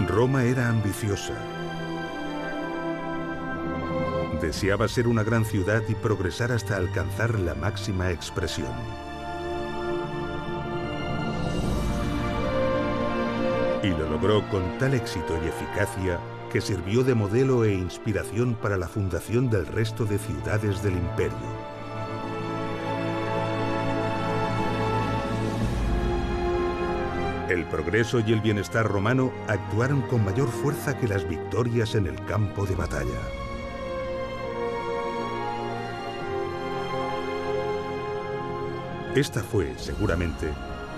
Roma era ambiciosa. Deseaba ser una gran ciudad y progresar hasta alcanzar la máxima expresión. Y lo logró con tal éxito y eficacia que sirvió de modelo e inspiración para la fundación del resto de ciudades del imperio. El progreso y el bienestar romano actuaron con mayor fuerza que las victorias en el campo de batalla. Esta fue, seguramente,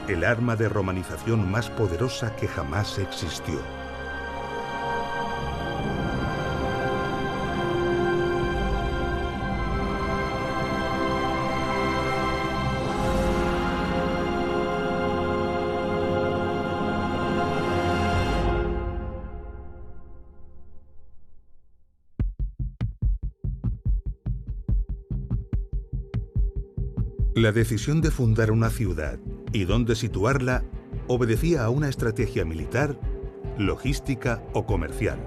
el arma de romanización más poderosa que jamás existió. La decisión de fundar una ciudad y dónde situarla obedecía a una estrategia militar, logística o comercial.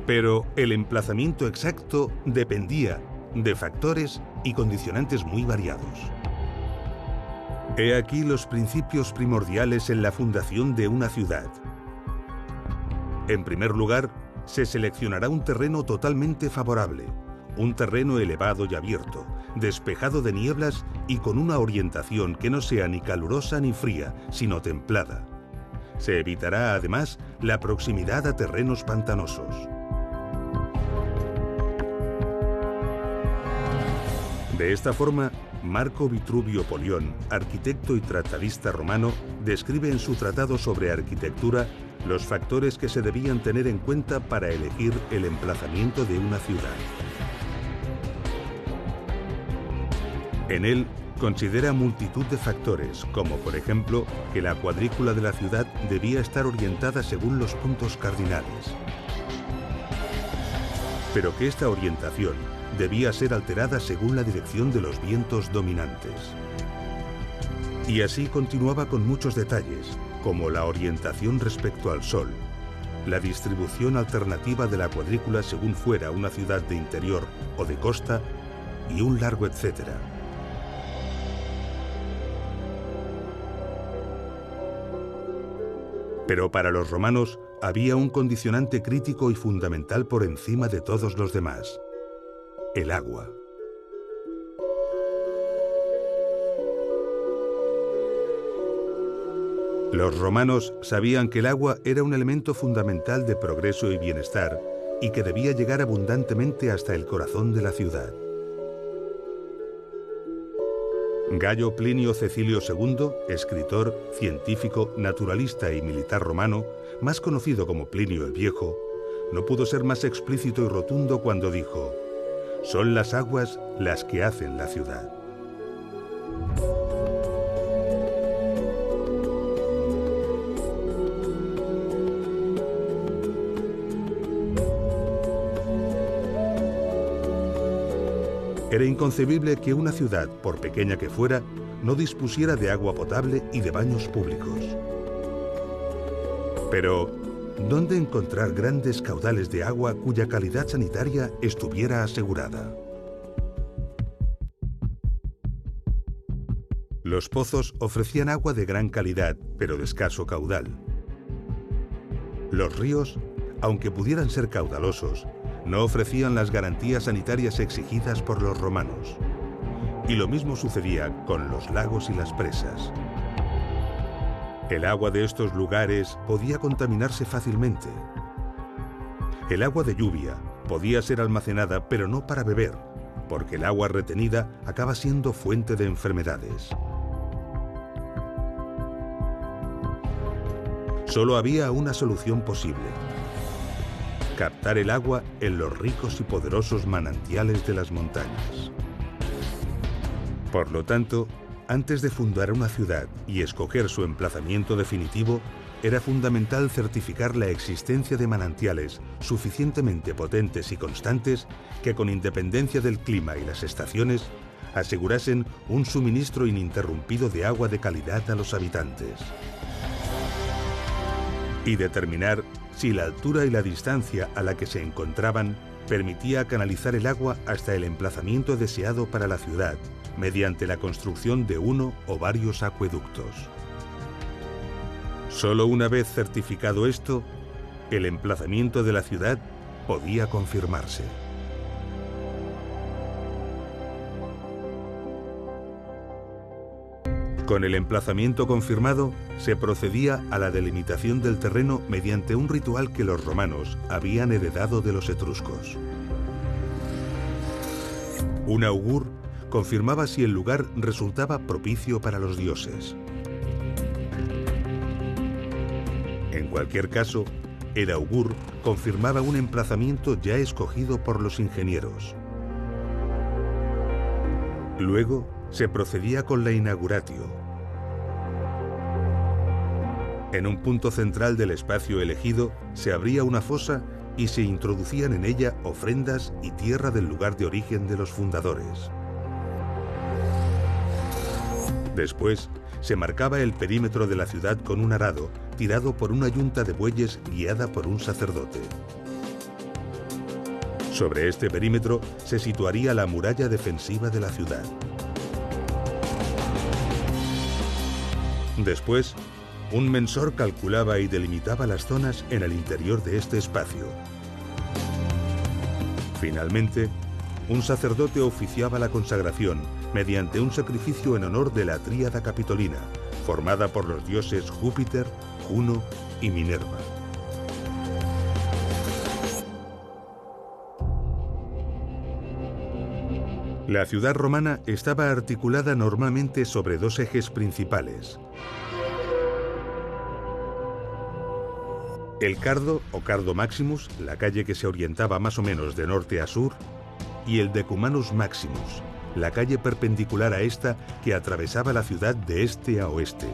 Pero el emplazamiento exacto dependía de factores y condicionantes muy variados. He aquí los principios primordiales en la fundación de una ciudad. En primer lugar, se seleccionará un terreno totalmente favorable, un terreno elevado y abierto, despejado de nieblas y con una orientación que no sea ni calurosa ni fría, sino templada. Se evitará además la proximidad a terrenos pantanosos. De esta forma, Marco Vitruvio Polión, arquitecto y tratadista romano, describe en su tratado sobre arquitectura los factores que se debían tener en cuenta para elegir el emplazamiento de una ciudad. En él considera multitud de factores, como por ejemplo que la cuadrícula de la ciudad debía estar orientada según los puntos cardinales, pero que esta orientación debía ser alterada según la dirección de los vientos dominantes. Y así continuaba con muchos detalles, como la orientación respecto al sol, la distribución alternativa de la cuadrícula según fuera una ciudad de interior o de costa, y un largo etcétera. Pero para los romanos había un condicionante crítico y fundamental por encima de todos los demás: el agua. Los romanos sabían que el agua era un elemento fundamental de progreso y bienestar y que debía llegar abundantemente hasta el corazón de la ciudad. Gayo Plinio Cecilio II, escritor, científico, naturalista y militar romano, más conocido como Plinio el Viejo, no pudo ser más explícito y rotundo cuando dijo: «Son las aguas las que hacen la ciudad». Era inconcebible que una ciudad, por pequeña que fuera, no dispusiera de agua potable y de baños públicos. Pero, ¿dónde encontrar grandes caudales de agua cuya calidad sanitaria estuviera asegurada? Los pozos ofrecían agua de gran calidad, pero de escaso caudal. Los ríos, aunque pudieran ser caudalosos, no ofrecían las garantías sanitarias exigidas por los romanos. Y lo mismo sucedía con los lagos y las presas. El agua de estos lugares podía contaminarse fácilmente. El agua de lluvia podía ser almacenada, pero no para beber, porque el agua retenida acaba siendo fuente de enfermedades. Solo había una solución posible: captar el agua en los ricos y poderosos manantiales de las montañas. Por lo tanto, antes de fundar una ciudad y escoger su emplazamiento definitivo, era fundamental certificar la existencia de manantiales suficientemente potentes y constantes que, con independencia del clima y las estaciones, asegurasen un suministro ininterrumpido de agua de calidad a los habitantes. Y determinar si la altura y la distancia a la que se encontraban permitía canalizar el agua hasta el emplazamiento deseado para la ciudad, mediante la construcción de uno o varios acueductos. Solo una vez certificado esto, el emplazamiento de la ciudad podía confirmarse. Con el emplazamiento confirmado, se procedía a la delimitación del terreno mediante un ritual que los romanos habían heredado de los etruscos. Un augur confirmaba si el lugar resultaba propicio para los dioses. En cualquier caso, el augur confirmaba un emplazamiento ya escogido por los ingenieros. Luego, se procedía con la inauguratio. En un punto central del espacio elegido se abría una fosa y se introducían en ella ofrendas y tierra del lugar de origen de los fundadores. Después, se marcaba el perímetro de la ciudad con un arado tirado por una yunta de bueyes guiada por un sacerdote. Sobre este perímetro se situaría la muralla defensiva de la ciudad. Después, un mensor calculaba y delimitaba las zonas en el interior de este espacio. Finalmente, un sacerdote oficiaba la consagración mediante un sacrificio en honor de la tríada capitolina, formada por los dioses Júpiter, Juno y Minerva. La ciudad romana estaba articulada normalmente sobre dos ejes principales: el Cardo o Cardo Maximus, la calle que se orientaba más o menos de norte a sur, y el Decumanus Maximus, la calle perpendicular a esta que atravesaba la ciudad de este a oeste.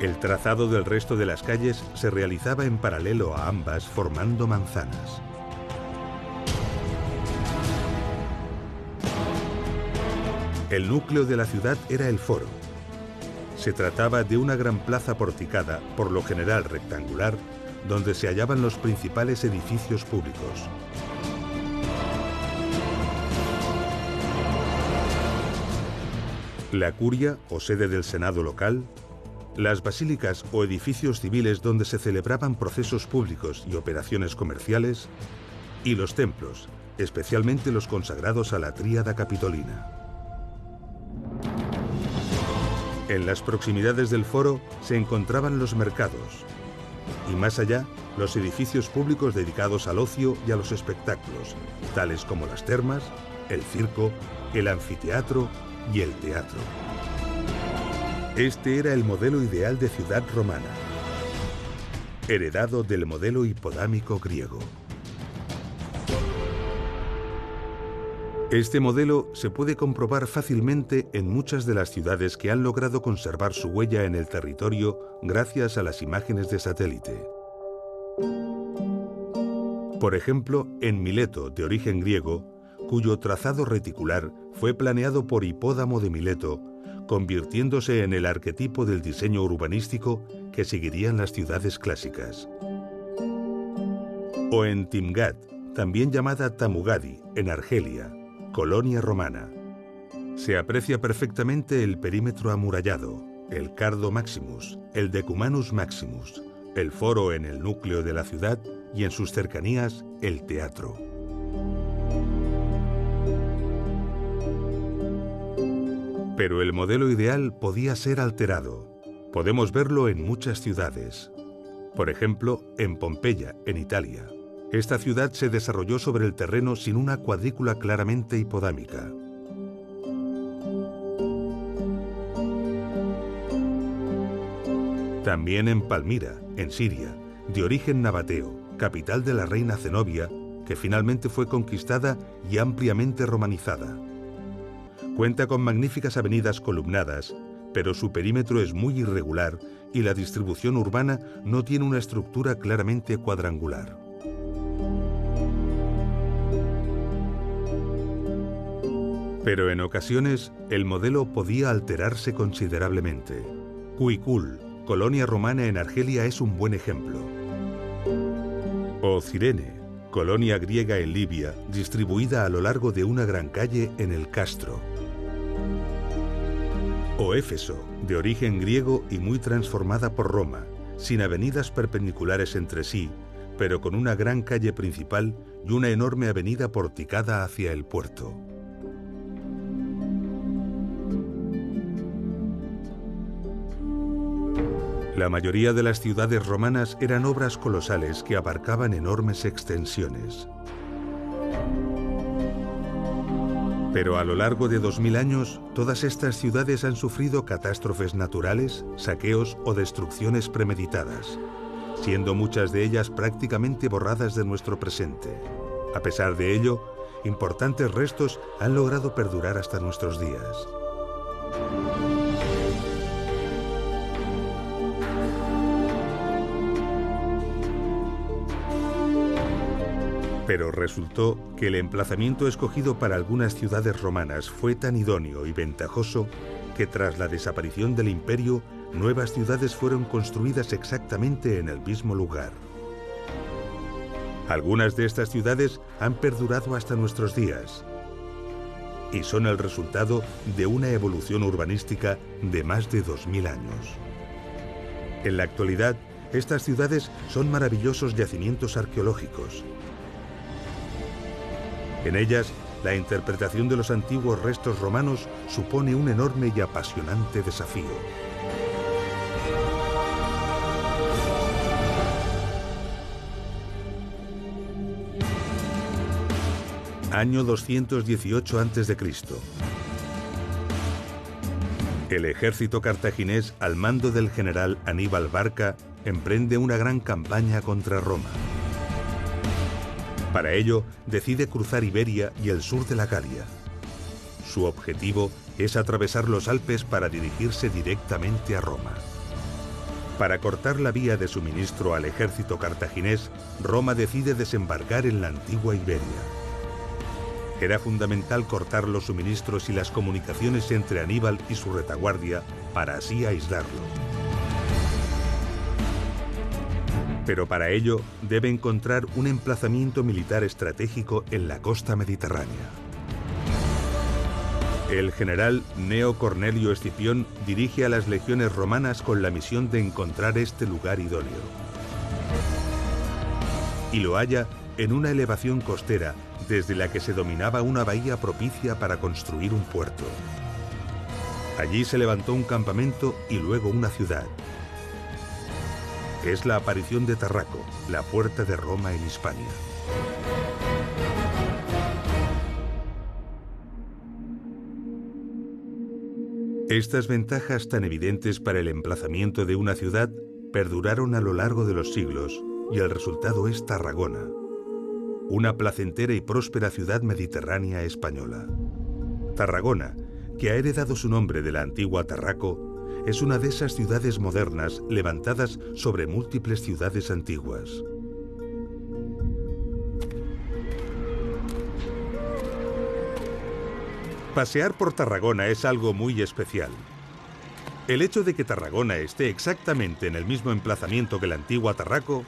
El trazado del resto de las calles se realizaba en paralelo a ambas, formando manzanas. El núcleo de la ciudad era el foro. Se trataba de una gran plaza porticada, por lo general rectangular, donde se hallaban los principales edificios públicos. La curia, o sede del senado local, las basílicas o edificios civiles donde se celebraban procesos públicos y operaciones comerciales, y los templos, especialmente los consagrados a la tríada capitolina. En las proximidades del foro se encontraban los mercados, y más allá, los edificios públicos dedicados al ocio y a los espectáculos, tales como las termas, el circo, el anfiteatro y el teatro. Este era el modelo ideal de ciudad romana, heredado del modelo hipodámico griego. Este modelo se puede comprobar fácilmente en muchas de las ciudades que han logrado conservar su huella en el territorio gracias a las imágenes de satélite. Por ejemplo, en Mileto, de origen griego, cuyo trazado reticular fue planeado por Hipódamo de Mileto, convirtiéndose en el arquetipo del diseño urbanístico que seguirían las ciudades clásicas. O en Timgad, también llamada Tamugadi, en Argelia, colonia romana. Se aprecia perfectamente el perímetro amurallado, el Cardo Maximus, el Decumanus Maximus, el foro en el núcleo de la ciudad y en sus cercanías el teatro. Pero el modelo ideal podía ser alterado. Podemos verlo en muchas ciudades. Por ejemplo, en Pompeya, en Italia. Esta ciudad se desarrolló sobre el terreno sin una cuadrícula claramente hipodámica. También en Palmira, en Siria, de origen nabateo, capital de la reina Zenobia, que finalmente fue conquistada y ampliamente romanizada. Cuenta con magníficas avenidas columnadas, pero su perímetro es muy irregular y la distribución urbana no tiene una estructura claramente cuadrangular. Pero en ocasiones, el modelo podía alterarse considerablemente. Cuicul, colonia romana en Argelia, es un buen ejemplo. O Cirene, colonia griega en Libia, distribuida a lo largo de una gran calle en el Castro. O Éfeso, de origen griego y muy transformada por Roma, sin avenidas perpendiculares entre sí, pero con una gran calle principal y una enorme avenida porticada hacia el puerto. La mayoría de las ciudades romanas eran obras colosales que abarcaban enormes extensiones. Pero a lo largo de 2000 años, todas estas ciudades han sufrido catástrofes naturales, saqueos o destrucciones premeditadas, siendo muchas de ellas prácticamente borradas de nuestro presente. A pesar de ello, importantes restos han logrado perdurar hasta nuestros días. Pero resultó que el emplazamiento escogido para algunas ciudades romanas fue tan idóneo y ventajoso que tras la desaparición del imperio, nuevas ciudades fueron construidas exactamente en el mismo lugar. Algunas de estas ciudades han perdurado hasta nuestros días y son el resultado de una evolución urbanística de más de 2000 años. En la actualidad, estas ciudades son maravillosos yacimientos arqueológicos. En ellas, la interpretación de los antiguos restos romanos supone un enorme y apasionante desafío. Año 218 a.C. El ejército cartaginés, al mando del general Aníbal Barca, emprende una gran campaña contra Roma. Para ello, decide cruzar Iberia y el sur de la Galia. Su objetivo es atravesar los Alpes para dirigirse directamente a Roma. Para cortar la vía de suministro al ejército cartaginés, Roma decide desembarcar en la antigua Iberia. Era fundamental cortar los suministros y las comunicaciones entre Aníbal y su retaguardia para así aislarlo. Pero para ello debe encontrar un emplazamiento militar estratégico en la costa mediterránea. El general Gneo Cornelio Escipión dirige a las legiones romanas con la misión de encontrar este lugar idóneo. Y lo halla en una elevación costera desde la que se dominaba una bahía propicia para construir un puerto. Allí se levantó un campamento y luego una ciudad. Es la aparición de Tarraco, la puerta de Roma en Hispania. Estas ventajas tan evidentes para el emplazamiento de una ciudad perduraron a lo largo de los siglos y el resultado es Tarragona, una placentera y próspera ciudad mediterránea española. Tarragona, que ha heredado su nombre de la antigua Tarraco, es una de esas ciudades modernas levantadas sobre múltiples ciudades antiguas. Pasear por Tarragona es algo muy especial. El hecho de que Tarragona esté exactamente en el mismo emplazamiento que la antigua Tarraco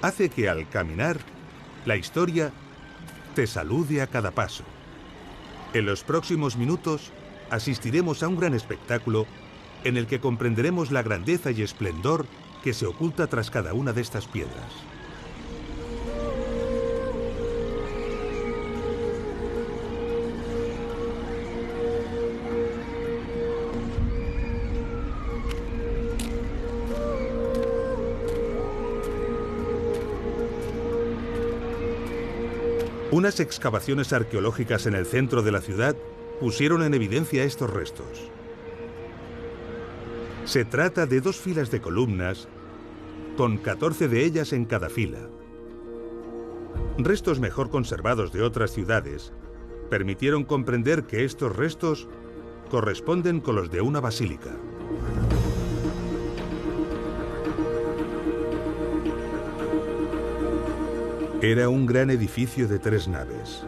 hace que al caminar, la historia te salude a cada paso. En los próximos minutos asistiremos a un gran espectáculo en el que comprenderemos la grandeza y esplendor que se oculta tras cada una de estas piedras. Unas excavaciones arqueológicas en el centro de la ciudad pusieron en evidencia estos restos. Se trata de dos filas de columnas, con 14 de ellas en cada fila. Restos mejor conservados de otras ciudades permitieron comprender que estos restos corresponden con los de una basílica. Era un gran edificio de 3 naves.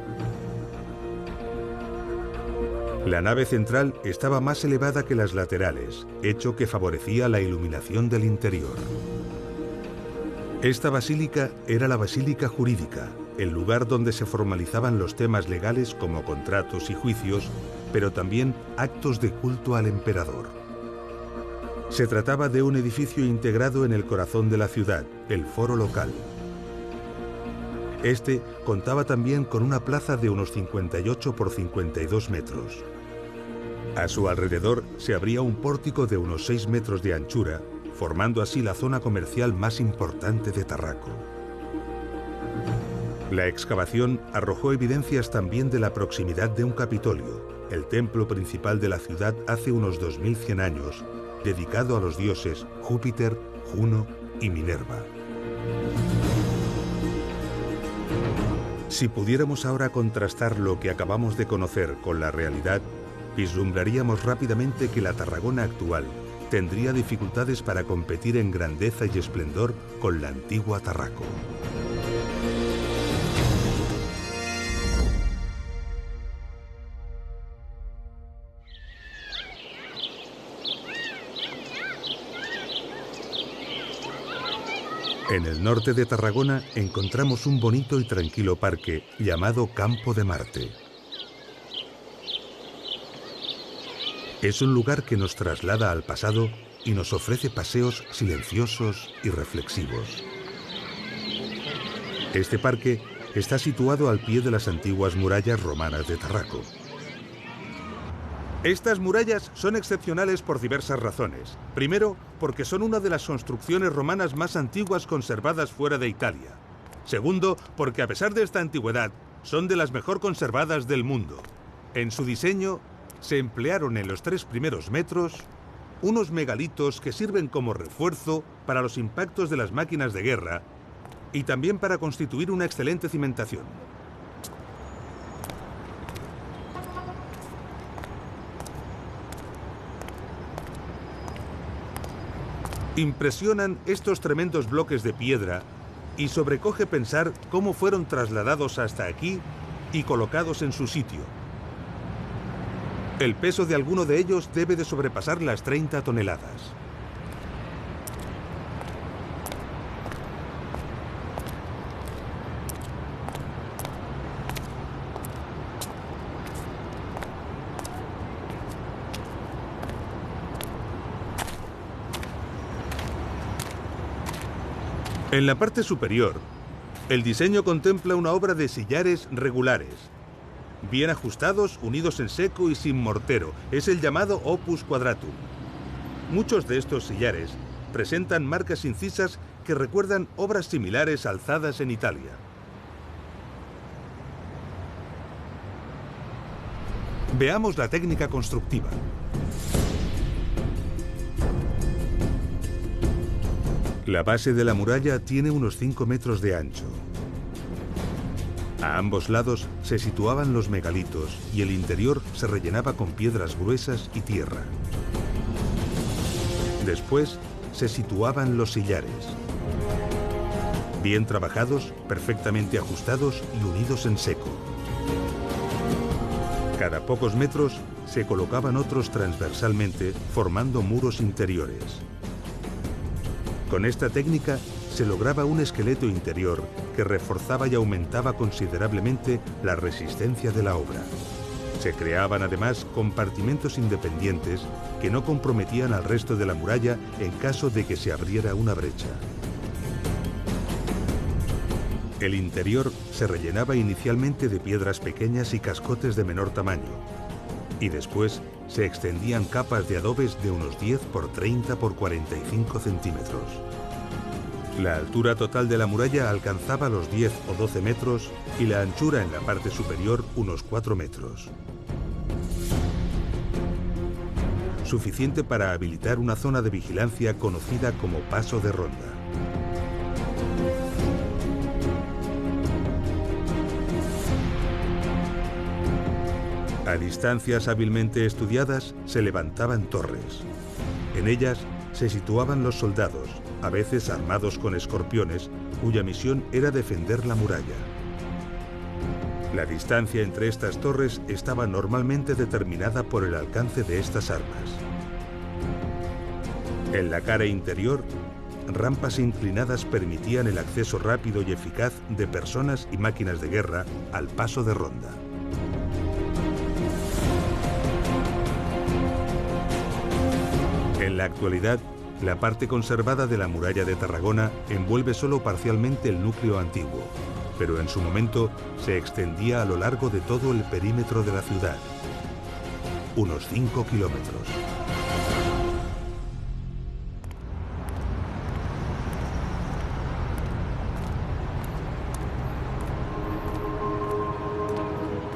La nave central estaba más elevada que las laterales, hecho que favorecía la iluminación del interior. Esta basílica era la Basílica Jurídica, el lugar donde se formalizaban los temas legales como contratos y juicios, pero también actos de culto al emperador. Se trataba de un edificio integrado en el corazón de la ciudad, el foro local. Este contaba también con una plaza de unos 58 por 52 metros. A su alrededor se abría un pórtico de unos 6 metros de anchura, formando así la zona comercial más importante de Tarraco. La excavación arrojó evidencias también de la proximidad de un Capitolio, el templo principal de la ciudad hace unos 2100 años, dedicado a los dioses Júpiter, Juno y Minerva. Si pudiéramos ahora contrastar lo que acabamos de conocer con la realidad, vislumbraríamos rápidamente que la Tarragona actual tendría dificultades para competir en grandeza y esplendor con la antigua Tarraco. En el norte de Tarragona encontramos un bonito y tranquilo parque llamado Campo de Marte. Es un lugar que nos traslada al pasado y nos ofrece paseos silenciosos y reflexivos. Este parque está situado al pie de las antiguas murallas romanas de Tarraco. Estas murallas son excepcionales por diversas razones. Primero, porque son una de las construcciones romanas más antiguas conservadas fuera de Italia. Segundo, porque a pesar de esta antigüedad, son de las mejor conservadas del mundo. En su diseño se emplearon en los 3 primeros metros unos megalitos que sirven como refuerzo para los impactos de las máquinas de guerra y también para constituir una excelente cimentación. Impresionan estos tremendos bloques de piedra y sobrecoge pensar cómo fueron trasladados hasta aquí y colocados en su sitio. El peso de alguno de ellos debe de sobrepasar las 30 toneladas. En la parte superior, el diseño contempla una obra de sillares regulares, bien ajustados, unidos en seco y sin mortero. Es el llamado opus quadratum. Muchos de estos sillares presentan marcas incisas que recuerdan obras similares alzadas en Italia. Veamos la técnica constructiva. La base de la muralla tiene unos 5 metros de ancho. A ambos lados se situaban los megalitos y el interior se rellenaba con piedras gruesas y tierra. Después se situaban los sillares, bien trabajados, perfectamente ajustados y unidos en seco. Cada pocos metros se colocaban otros transversalmente, formando muros interiores. Con esta técnica se lograba un esqueleto interior que reforzaba y aumentaba considerablemente la resistencia de la obra. Se creaban además compartimentos independientes que no comprometían al resto de la muralla en caso de que se abriera una brecha. El interior se rellenaba inicialmente de piedras pequeñas y cascotes de menor tamaño, y después se extendían capas de adobes de unos 10 por 30 por 45 centímetros. La altura total de la muralla alcanzaba los 10 o 12 metros y la anchura en la parte superior unos 4 metros. Suficiente para habilitar una zona de vigilancia conocida como paso de ronda. A distancias hábilmente estudiadas se levantaban torres. En ellas se situaban los soldados, a veces armados con escorpiones, cuya misión era defender la muralla. La distancia entre estas torres estaba normalmente determinada por el alcance de estas armas. En la cara interior rampas inclinadas permitían el acceso rápido y eficaz de personas y máquinas de guerra al paso de ronda. En la actualidad, la parte conservada de la muralla de Tarragona envuelve solo parcialmente el núcleo antiguo, pero en su momento se extendía a lo largo de todo el perímetro de la ciudad, unos 5 kilómetros.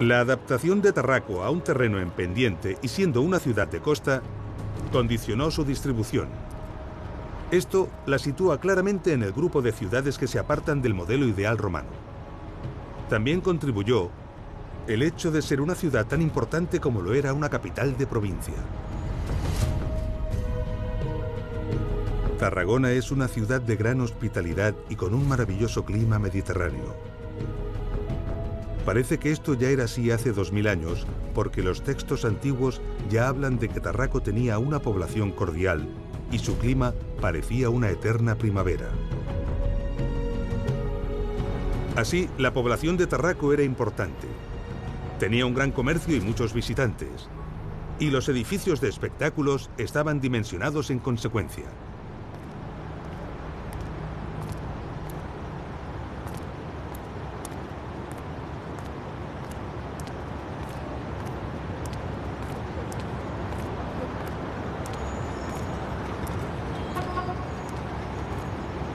La adaptación de Tarraco a un terreno en pendiente y siendo una ciudad de costa, condicionó su distribución. Esto la sitúa claramente en el grupo de ciudades que se apartan del modelo ideal romano. También contribuyó el hecho de ser una ciudad tan importante como lo era una capital de provincia. Tarragona es una ciudad de gran hospitalidad y con un maravilloso clima mediterráneo. Parece que esto ya era así hace 2000 años, porque los textos antiguos ya hablan de que Tarraco tenía una población cordial y su clima parecía una eterna primavera. Así, la población de Tarraco era importante. Tenía un gran comercio y muchos visitantes. Y los edificios de espectáculos estaban dimensionados en consecuencia.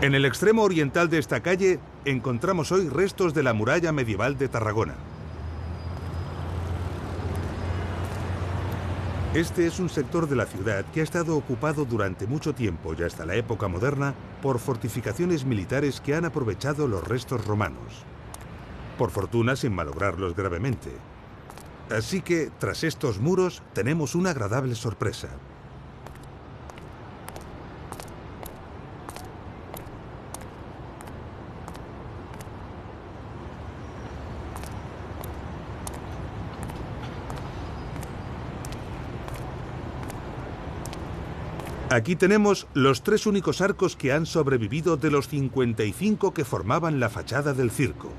En el extremo oriental de esta calle encontramos hoy restos de la muralla medieval de Tarragona. Este es un sector de la ciudad que ha estado ocupado durante mucho tiempo y hasta la época moderna por fortificaciones militares que han aprovechado los restos romanos. Por fortuna sin malograrlos gravemente. Así que, tras estos muros, tenemos una agradable sorpresa. Aquí tenemos los 3 únicos arcos que han sobrevivido de los 55 que formaban la fachada del circo.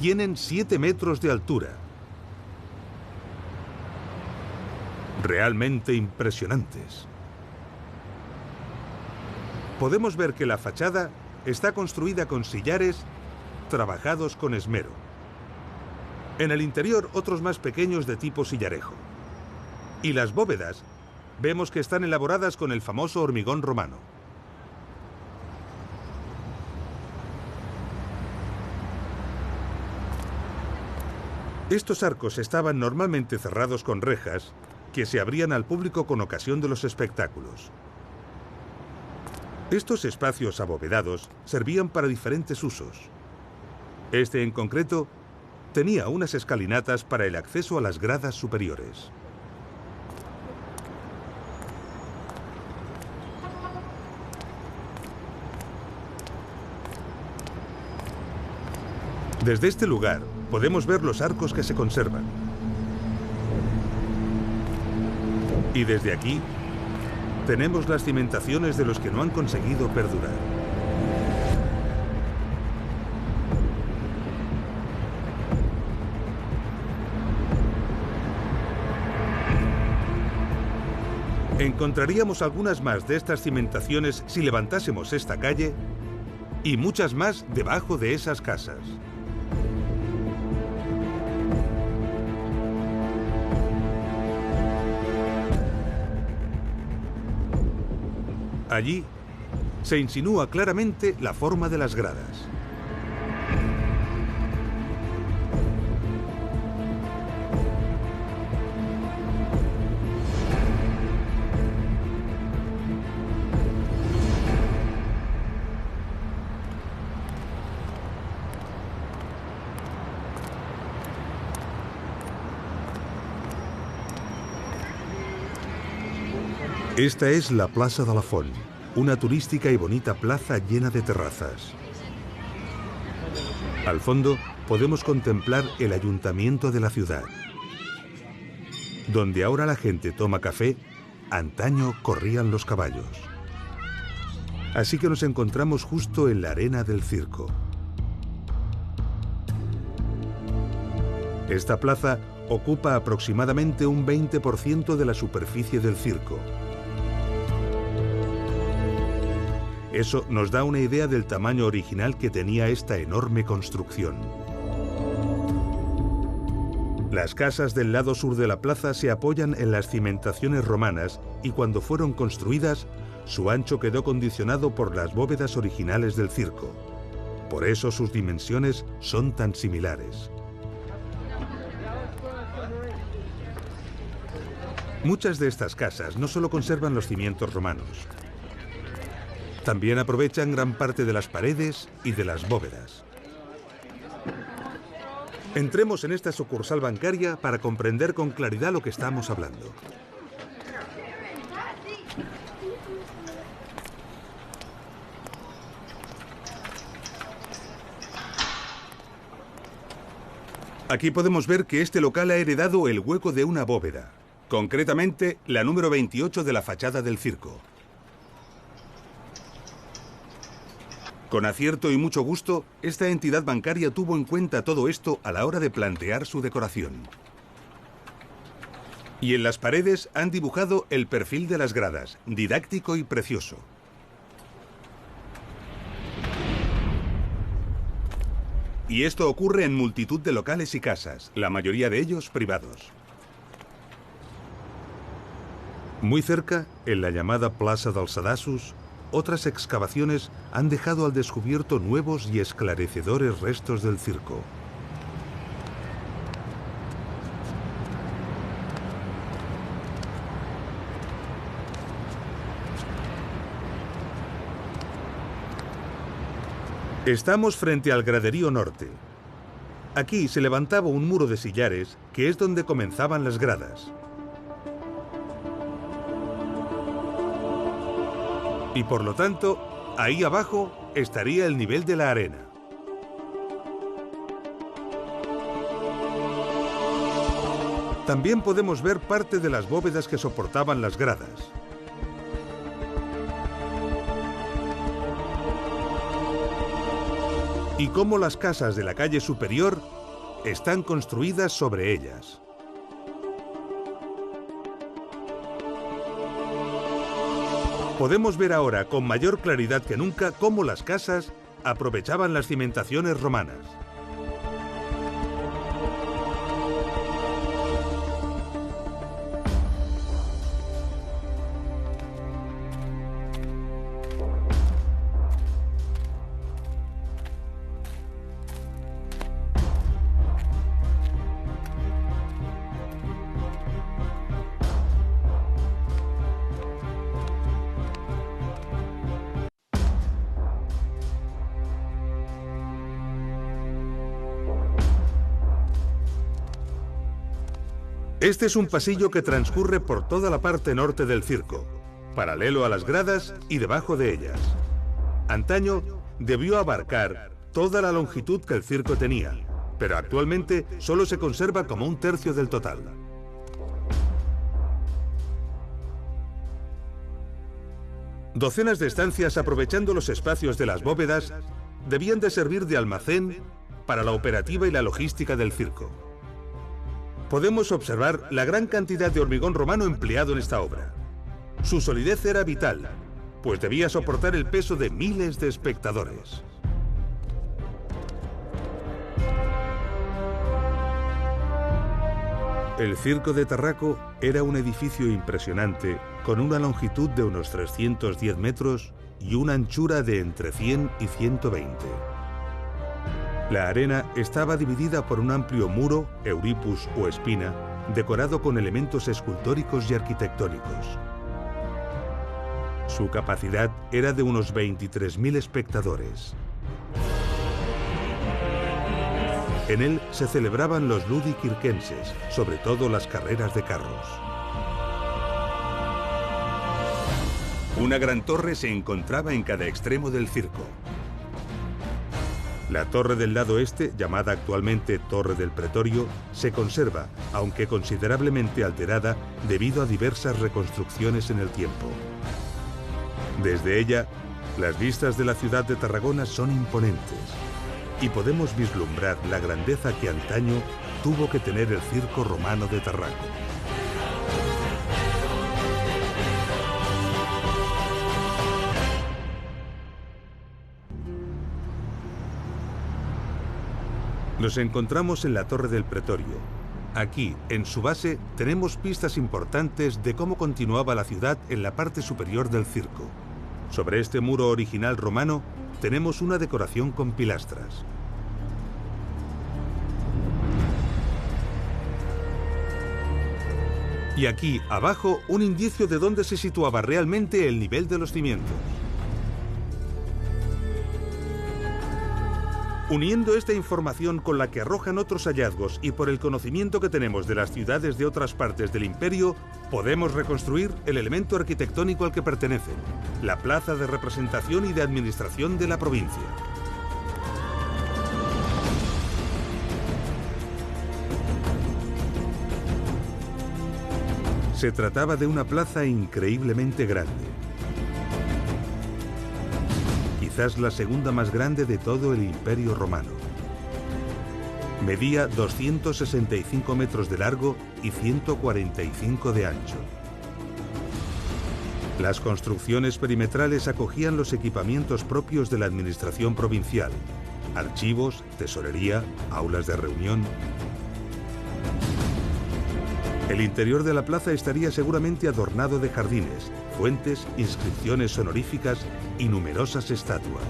Tienen 7 metros de altura. Realmente impresionantes. Podemos ver que la fachada está construida con sillares trabajados con esmero. En el interior, otros más pequeños de tipo sillarejo. Y las bóvedas vemos que están elaboradas con el famoso hormigón romano. Estos arcos estaban normalmente cerrados con rejas que se abrían al público con ocasión de los espectáculos. Estos espacios abovedados servían para diferentes usos. Este en concreto tenía unas escalinatas para el acceso a las gradas superiores. Desde este lugar podemos ver los arcos que se conservan. Y desde aquí tenemos las cimentaciones de los que no han conseguido perdurar. Encontraríamos algunas más de estas cimentaciones si levantásemos esta calle y muchas más debajo de esas casas. Allí se insinúa claramente la forma de las gradas. Esta es la Plaza de la Font, una turística y bonita plaza llena de terrazas. Al fondo podemos contemplar el ayuntamiento de la ciudad. Donde ahora la gente toma café, antaño corrían los caballos. Así que nos encontramos justo en la arena del circo. Esta plaza ocupa aproximadamente un 20% de la superficie del circo. Eso nos da una idea del tamaño original que tenía esta enorme construcción. Las casas del lado sur de la plaza se apoyan en las cimentaciones romanas y cuando fueron construidas, su ancho quedó condicionado por las bóvedas originales del circo. Por eso sus dimensiones son tan similares. Muchas de estas casas no solo conservan los cimientos romanos, también aprovechan gran parte de las paredes y de las bóvedas. Entremos en esta sucursal bancaria para comprender con claridad lo que estamos hablando. Aquí podemos ver que este local ha heredado el hueco de una bóveda, concretamente la número 28 de la fachada del circo. Con acierto y mucho gusto, esta entidad bancaria tuvo en cuenta todo esto a la hora de plantear su decoración. Y en las paredes han dibujado el perfil de las gradas, didáctico y precioso. Y esto ocurre en multitud de locales y casas, la mayoría de ellos privados. Muy cerca, en la llamada Plaza dels Sedassos, otras excavaciones han dejado al descubierto nuevos y esclarecedores restos del circo. Estamos frente al graderío norte. Aquí se levantaba un muro de sillares, que es donde comenzaban las gradas. Y por lo tanto, ahí abajo estaría el nivel de la arena. También podemos ver parte de las bóvedas que soportaban las gradas. Y cómo las casas de la calle superior están construidas sobre ellas. Podemos ver ahora con mayor claridad que nunca cómo las casas aprovechaban las cimentaciones romanas. Este es un pasillo que transcurre por toda la parte norte del circo, paralelo a las gradas y debajo de ellas. Antaño debió abarcar toda la longitud que el circo tenía, pero actualmente solo se conserva como un tercio del total. Docenas de estancias aprovechando los espacios de las bóvedas debían de servir de almacén para la operativa y la logística del circo. Podemos observar la gran cantidad de hormigón romano empleado en esta obra. Su solidez era vital, pues debía soportar el peso de miles de espectadores. El Circo de Tarraco era un edificio impresionante con una longitud de unos 310 metros y una anchura de entre 100 y 120. La arena estaba dividida por un amplio muro, euripus o espina, decorado con elementos escultóricos y arquitectónicos. Su capacidad era de unos 23.000 espectadores. En él se celebraban los ludi circenses, sobre todo las carreras de carros. Una gran torre se encontraba en cada extremo del circo. La torre del lado este, llamada actualmente Torre del Pretorio, se conserva, aunque considerablemente alterada debido a diversas reconstrucciones en el tiempo. Desde ella Las vistas de la ciudad de Tarragona son imponentes y podemos vislumbrar la grandeza que antaño tuvo que tener el circo romano de Tarraco. Nos encontramos en la Torre del Pretorio. Aquí, en su base, tenemos pistas importantes de cómo continuaba la ciudad en la parte superior del circo. Sobre este muro original romano, tenemos una decoración con pilastras. Y aquí, abajo, un indicio de dónde se situaba realmente el nivel de los cimientos. Uniendo esta información con la que arrojan otros hallazgos y por el conocimiento que tenemos de las ciudades de otras partes del imperio, podemos reconstruir el elemento arquitectónico al que pertenecen, la plaza de representación y de administración de la provincia. Se trataba de una plaza increíblemente grande. Quizás la segunda más grande de todo el Imperio Romano. Medía 265 metros de largo y 145 de ancho. Las construcciones perimetrales acogían los equipamientos propios de la administración provincial: archivos, tesorería, aulas de reunión. El interior de la plaza estaría seguramente adornado de jardines, fuentes, inscripciones honoríficas y numerosas estatuas.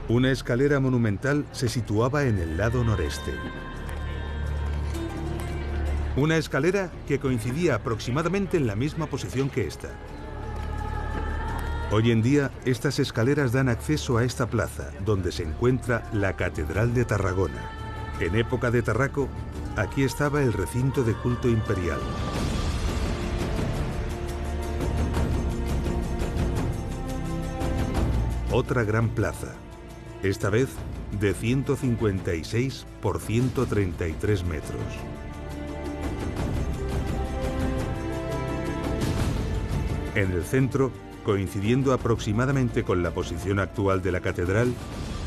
Una escalera monumental se situaba en el lado noreste. Una escalera que coincidía aproximadamente en la misma posición que esta. Hoy en día, estas escaleras dan acceso a esta plaza, donde se encuentra la Catedral de Tarragona. En época de Tarraco, aquí estaba el recinto de culto imperial. Otra gran plaza, esta vez de 156 por 133 metros. En el centro, coincidiendo aproximadamente con la posición actual de la catedral,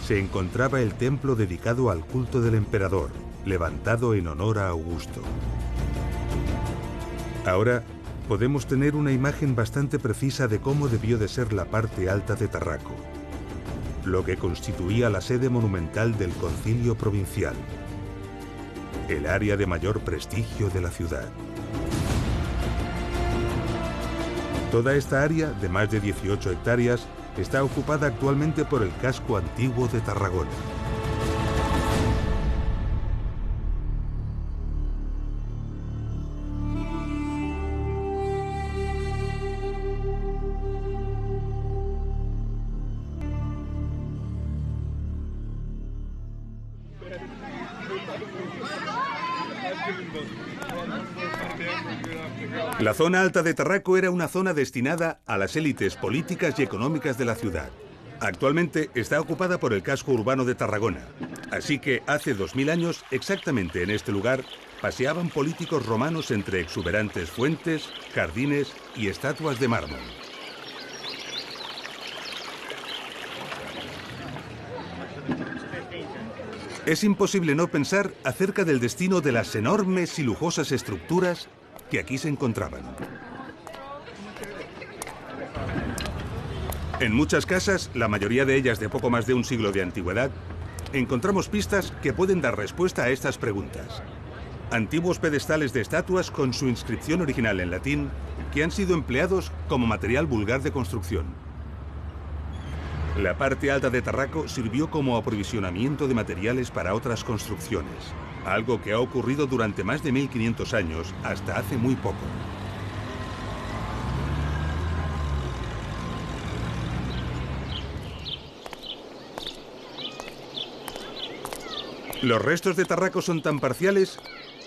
se encontraba el templo dedicado al culto del emperador, levantado en honor a Augusto. Ahora podemos tener una imagen bastante precisa de cómo debió de ser la parte alta de Tarraco, lo que constituía la sede monumental del concilio provincial, el área de mayor prestigio de la ciudad. Toda esta área, de más de 18 hectáreas, está ocupada actualmente por el casco antiguo de Tarragona. La zona alta de Tarraco era una zona destinada a las élites políticas y económicas de la ciudad. Actualmente está ocupada por el casco urbano de Tarragona. Así que hace 2000 años, exactamente en este lugar, paseaban políticos romanos entre exuberantes fuentes, jardines y estatuas de mármol. Es imposible no pensar acerca del destino de las enormes y lujosas estructuras que aquí se encontraban. En muchas casas, la mayoría de ellas de poco más de un siglo de antigüedad, encontramos pistas que pueden dar respuesta a estas preguntas. Antiguos pedestales de estatuas con su inscripción original en latín que han sido empleados como material vulgar de construcción. La parte alta de Tarraco sirvió como aprovisionamiento de materiales para otras construcciones, algo que ha ocurrido durante más de 1500 años hasta hace muy poco. Los restos de Tarraco son tan parciales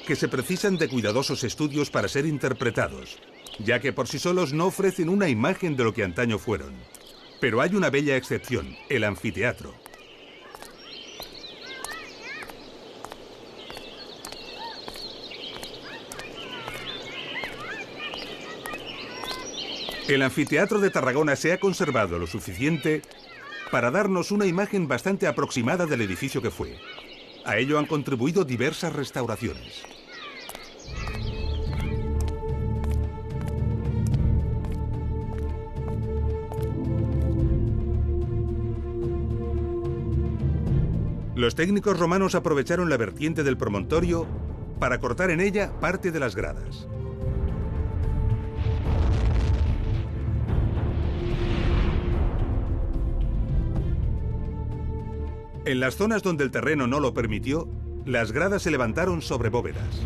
que se precisan de cuidadosos estudios para ser interpretados, ya que por sí solos no ofrecen una imagen de lo que antaño fueron. Pero hay una bella excepción, el anfiteatro. El anfiteatro de Tarragona se ha conservado lo suficiente para darnos una imagen bastante aproximada del edificio que fue. A ello han contribuido diversas restauraciones. Los técnicos romanos aprovecharon la vertiente del promontorio para cortar en ella parte de las gradas. En las zonas donde el terreno no lo permitió, las gradas se levantaron sobre bóvedas.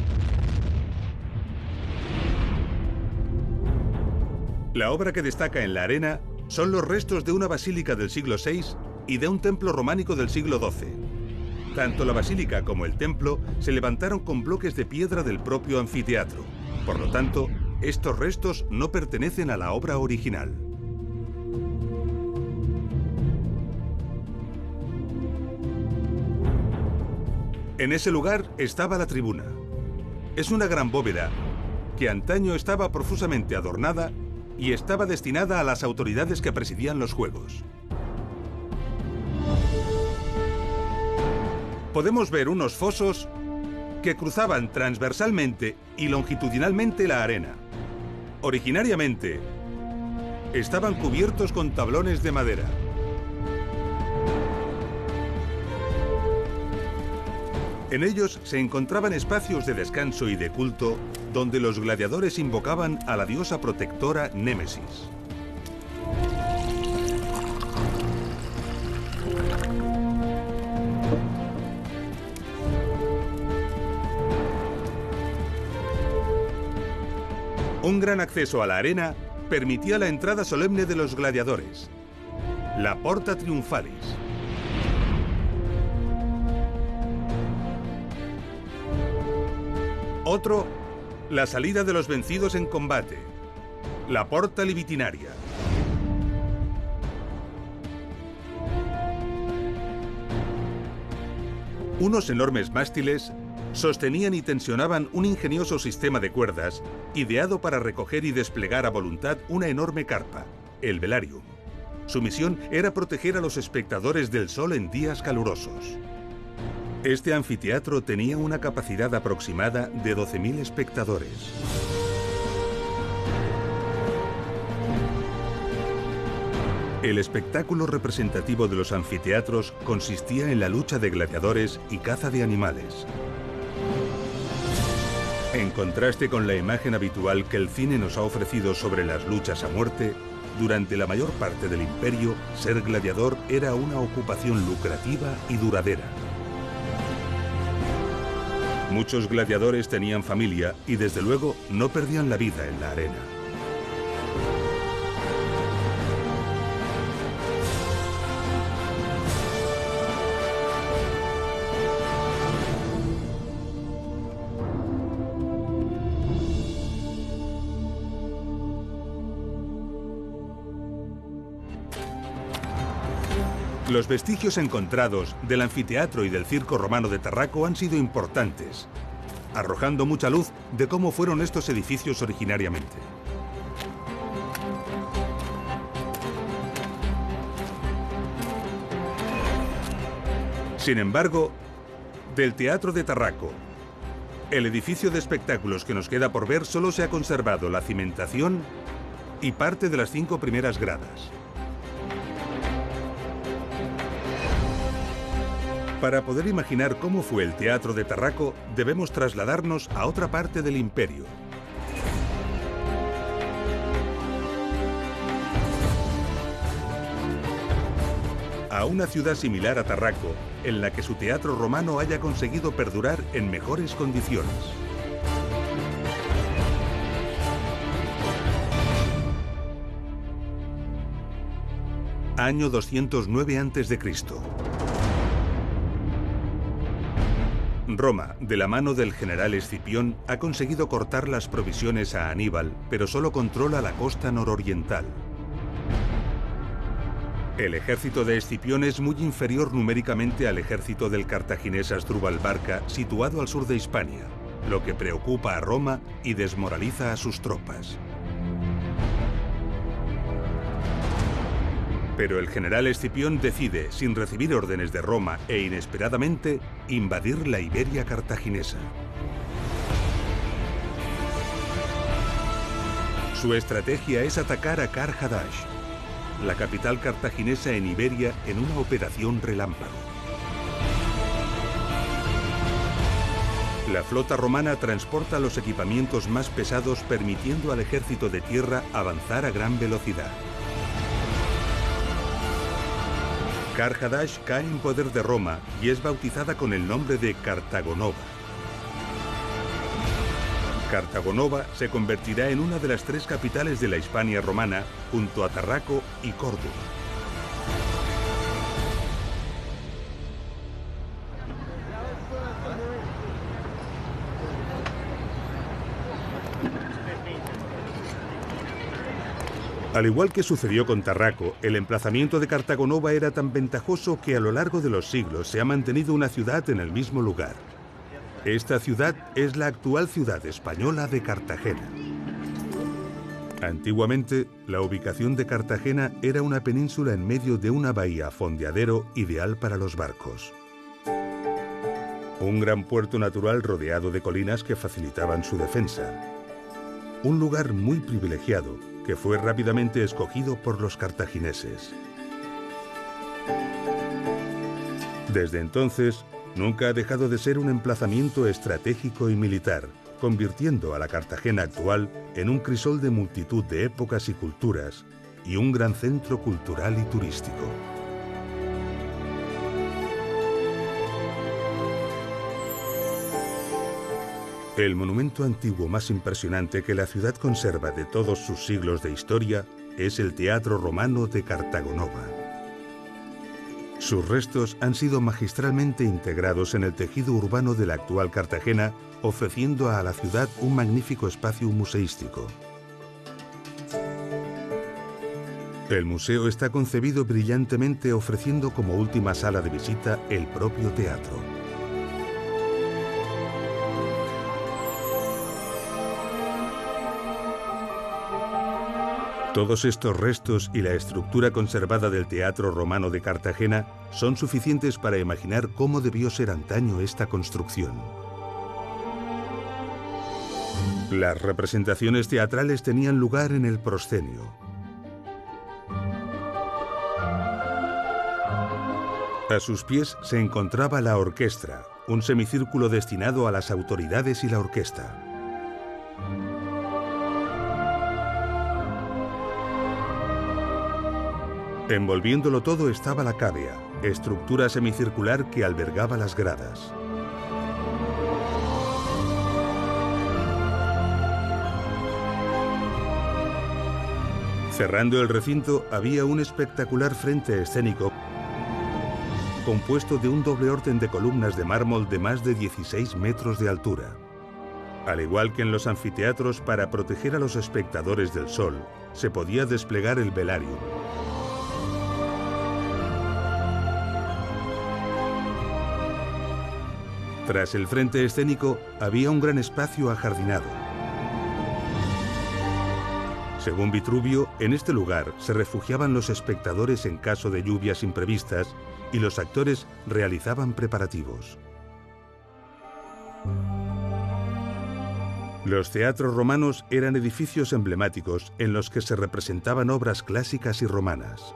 La obra que destaca en la arena son los restos de una basílica del siglo VI y de un templo románico del siglo XII. Tanto la basílica como el templo se levantaron con bloques de piedra del propio anfiteatro. Por lo tanto, estos restos no pertenecen a la obra original. En ese lugar estaba la tribuna. Es una gran bóveda que antaño estaba profusamente adornada y estaba destinada a las autoridades que presidían los juegos. Podemos ver unos fosos que cruzaban transversalmente y longitudinalmente la arena. Originariamente, estaban cubiertos con tablones de madera. En ellos se encontraban espacios de descanso y de culto donde los gladiadores invocaban a la diosa protectora Némesis. Un gran acceso a la arena permitía la entrada solemne de los gladiadores, la Porta Triumphalis. Otro, la salida de los vencidos en combate, la Porta Libitinaria. Unos enormes mástiles sostenían y tensionaban un ingenioso sistema de cuerdas ideado para recoger y desplegar a voluntad una enorme carpa, el velarium. Su misión era proteger a los espectadores del sol en días calurosos. Este anfiteatro tenía una capacidad aproximada de 12.000 espectadores. El espectáculo representativo de los anfiteatros consistía en la lucha de gladiadores y caza de animales. En contraste con la imagen habitual que el cine nos ha ofrecido sobre las luchas a muerte, durante la mayor parte del imperio, ser gladiador era una ocupación lucrativa y duradera. Muchos gladiadores tenían familia y desde luego no perdían la vida en la arena. Los vestigios encontrados del anfiteatro y del circo romano de Tarraco han sido importantes, arrojando mucha luz de cómo fueron estos edificios originariamente. Sin embargo, del Teatro de Tarraco, el edificio de espectáculos que nos queda por ver, solo se ha conservado la cimentación y parte de las 5 primeras gradas. Para poder imaginar cómo fue el Teatro de Tarraco, debemos trasladarnos a otra parte del imperio. A una ciudad similar a Tarraco, en la que su teatro romano haya conseguido perdurar en mejores condiciones. Año 209 a.C. Roma, de la mano del general Escipión, ha conseguido cortar las provisiones a Aníbal, pero solo controla la costa nororiental. El ejército de Escipión es muy inferior numéricamente al ejército del cartaginés Asdrúbal Barca, situado al sur de Hispania, lo que preocupa a Roma y desmoraliza a sus tropas. Pero el general Escipión decide, sin recibir órdenes de Roma e inesperadamente, invadir la Iberia cartaginesa. Su estrategia es atacar a Karhadash, la capital cartaginesa en Iberia, en una operación relámpago. La flota romana transporta los equipamientos más pesados, permitiendo al ejército de tierra avanzar a gran velocidad. Karhadash cae en poder de Roma y es bautizada con el nombre de Cartagonova. Cartagonova se convertirá en una de las 3 capitales de la Hispania romana, junto a Tarraco y Córdoba. Al igual que sucedió con Tarraco, el emplazamiento de Cartagonova era tan ventajoso que a lo largo de los siglos se ha mantenido una ciudad en el mismo lugar. Esta ciudad es la actual ciudad española de Cartagena. Antiguamente, la ubicación de Cartagena era una península en medio de una bahía fondeadero ideal para los barcos. Un gran puerto natural rodeado de colinas que facilitaban su defensa. Un lugar muy privilegiado que fue rápidamente escogido por los cartagineses. Desde entonces, nunca ha dejado de ser un emplazamiento estratégico y militar, convirtiendo a la Cartagena actual en un crisol de multitud de épocas y culturas y un gran centro cultural y turístico. El monumento antiguo más impresionante que la ciudad conserva de todos sus siglos de historia es el Teatro Romano de Cartagonova. Sus restos han sido magistralmente integrados en el tejido urbano de la actual Cartagena, ofreciendo a la ciudad un magnífico espacio museístico. El museo está concebido brillantemente, ofreciendo como última sala de visita el propio teatro. Todos estos restos y la estructura conservada del Teatro Romano de Cartagena son suficientes para imaginar cómo debió ser antaño esta construcción. Las representaciones teatrales tenían lugar en el proscenio. A sus pies se encontraba la orquestra, un semicírculo destinado a las autoridades y la orquesta. Envolviéndolo todo estaba la cavea, estructura semicircular que albergaba las gradas. Cerrando el recinto había un espectacular frente escénico compuesto de un doble orden de columnas de mármol de más de 16 metros de altura. Al igual que en los anfiteatros, para proteger a los espectadores del sol, se podía desplegar el velarium. Tras el frente escénico había un gran espacio ajardinado. Según Vitruvio, en este lugar se refugiaban los espectadores en caso de lluvias imprevistas y los actores realizaban preparativos. Los teatros romanos eran edificios emblemáticos en los que se representaban obras clásicas y romanas.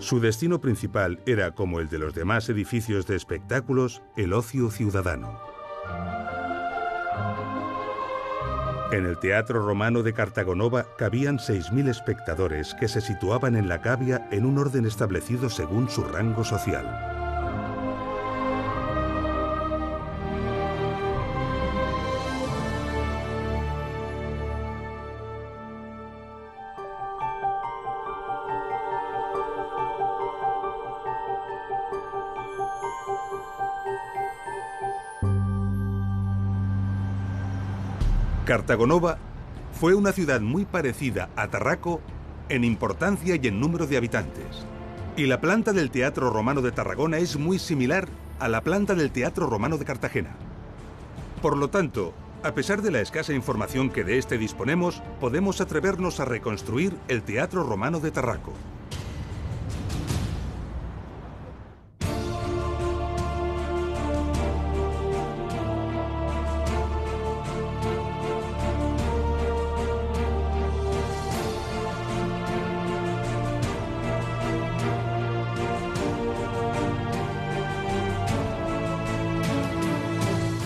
Su destino principal era, como el de los demás edificios de espectáculos, el ocio ciudadano. En el Teatro Romano de Cartagonova cabían 6.000 espectadores que se situaban en la cavea en un orden establecido según su rango social. Cartagonova fue una ciudad muy parecida a Tarraco en importancia y en número de habitantes. Y la planta del Teatro Romano de Tarragona es muy similar a la planta del Teatro Romano de Cartagena. Por lo tanto, a pesar de la escasa información que de este disponemos, podemos atrevernos a reconstruir el Teatro Romano de Tarraco.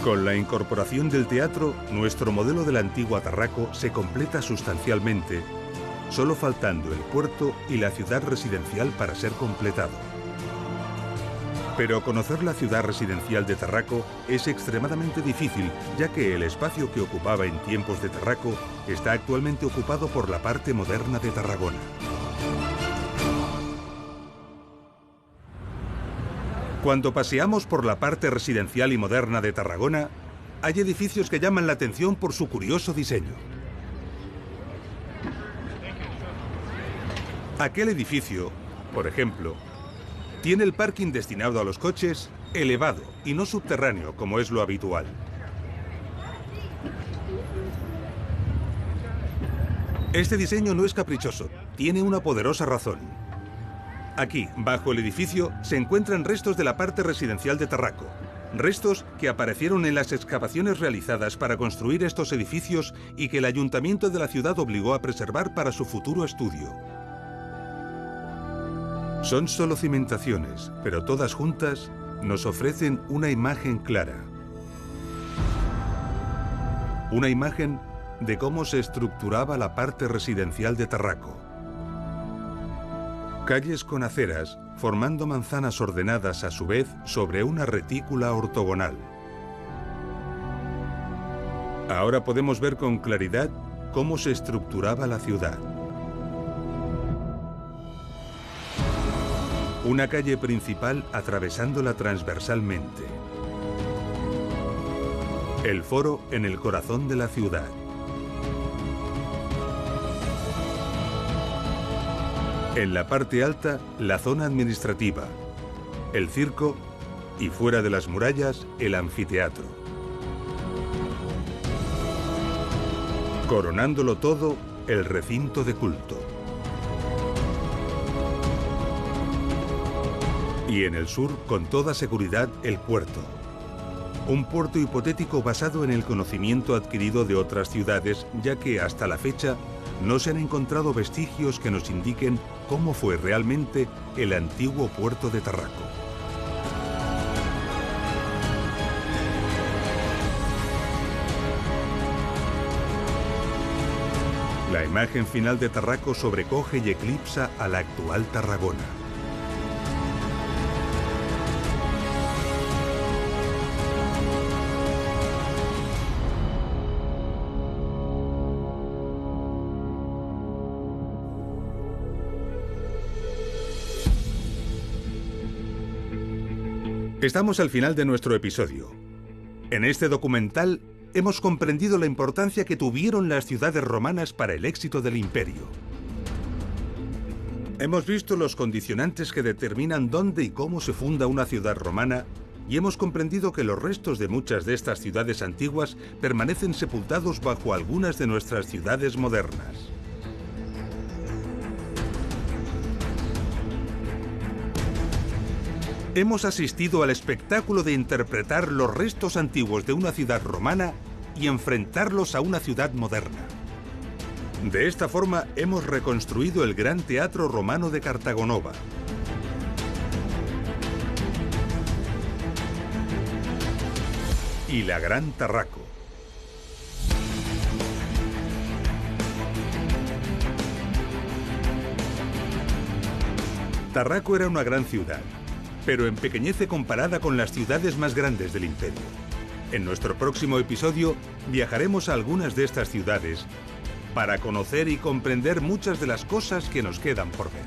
Con la incorporación del teatro, nuestro modelo de la antigua Tarraco se completa sustancialmente, solo faltando el puerto y la ciudad residencial para ser completado. Pero conocer la ciudad residencial de Tarraco es extremadamente difícil, ya que el espacio que ocupaba en tiempos de Tarraco está actualmente ocupado por la parte moderna de Tarragona. Cuando paseamos por la parte residencial y moderna de Tarragona, hay edificios que llaman la atención por su curioso diseño. Aquel edificio, por ejemplo, tiene el parking destinado a los coches elevado y no subterráneo, como es lo habitual. Este diseño no es caprichoso, tiene una poderosa razón. Aquí, bajo el edificio, se encuentran restos de la parte residencial de Tarraco. Restos que aparecieron en las excavaciones realizadas para construir estos edificios y que el ayuntamiento de la ciudad obligó a preservar para su futuro estudio. Son solo cimentaciones, pero todas juntas nos ofrecen una imagen clara. Una imagen de cómo se estructuraba la parte residencial de Tarraco. Calles con aceras, formando manzanas ordenadas a su vez sobre una retícula ortogonal. Ahora podemos ver con claridad cómo se estructuraba la ciudad. Una calle principal atravesándola transversalmente. El foro en el corazón de la ciudad. En la parte alta, la zona administrativa, el circo y fuera de las murallas, el anfiteatro. Coronándolo todo, el recinto de culto. Y en el sur, con toda seguridad, el puerto. Un puerto hipotético basado en el conocimiento adquirido de otras ciudades, ya que hasta la fecha no se han encontrado vestigios que nos indiquen cómo fue realmente el antiguo puerto de Tarraco. La imagen final de Tarraco sobrecoge y eclipsa a la actual Tarragona. Estamos al final de nuestro episodio. En este documental hemos comprendido la importancia que tuvieron las ciudades romanas para el éxito del imperio. Hemos visto los condicionantes que determinan dónde y cómo se funda una ciudad romana y hemos comprendido que los restos de muchas de estas ciudades antiguas permanecen sepultados bajo algunas de nuestras ciudades modernas. Hemos asistido al espectáculo de interpretar los restos antiguos de una ciudad romana y enfrentarlos a una ciudad moderna. De esta forma hemos reconstruido el Gran Teatro Romano de Cartagonova. Y la Gran Tarraco. Tarraco era una gran ciudad, pero empequeñece comparada con las ciudades más grandes del imperio. En nuestro próximo episodio viajaremos a algunas de estas ciudades para conocer y comprender muchas de las cosas que nos quedan por ver.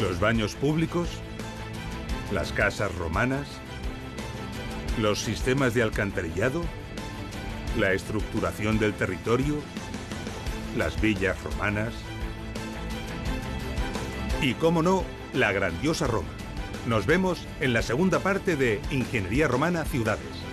Los baños públicos, las casas romanas, los sistemas de alcantarillado, la estructuración del territorio, las villas romanas y, cómo no, la grandiosa Roma. Nos vemos en la segunda parte de Ingeniería Romana Ciudades.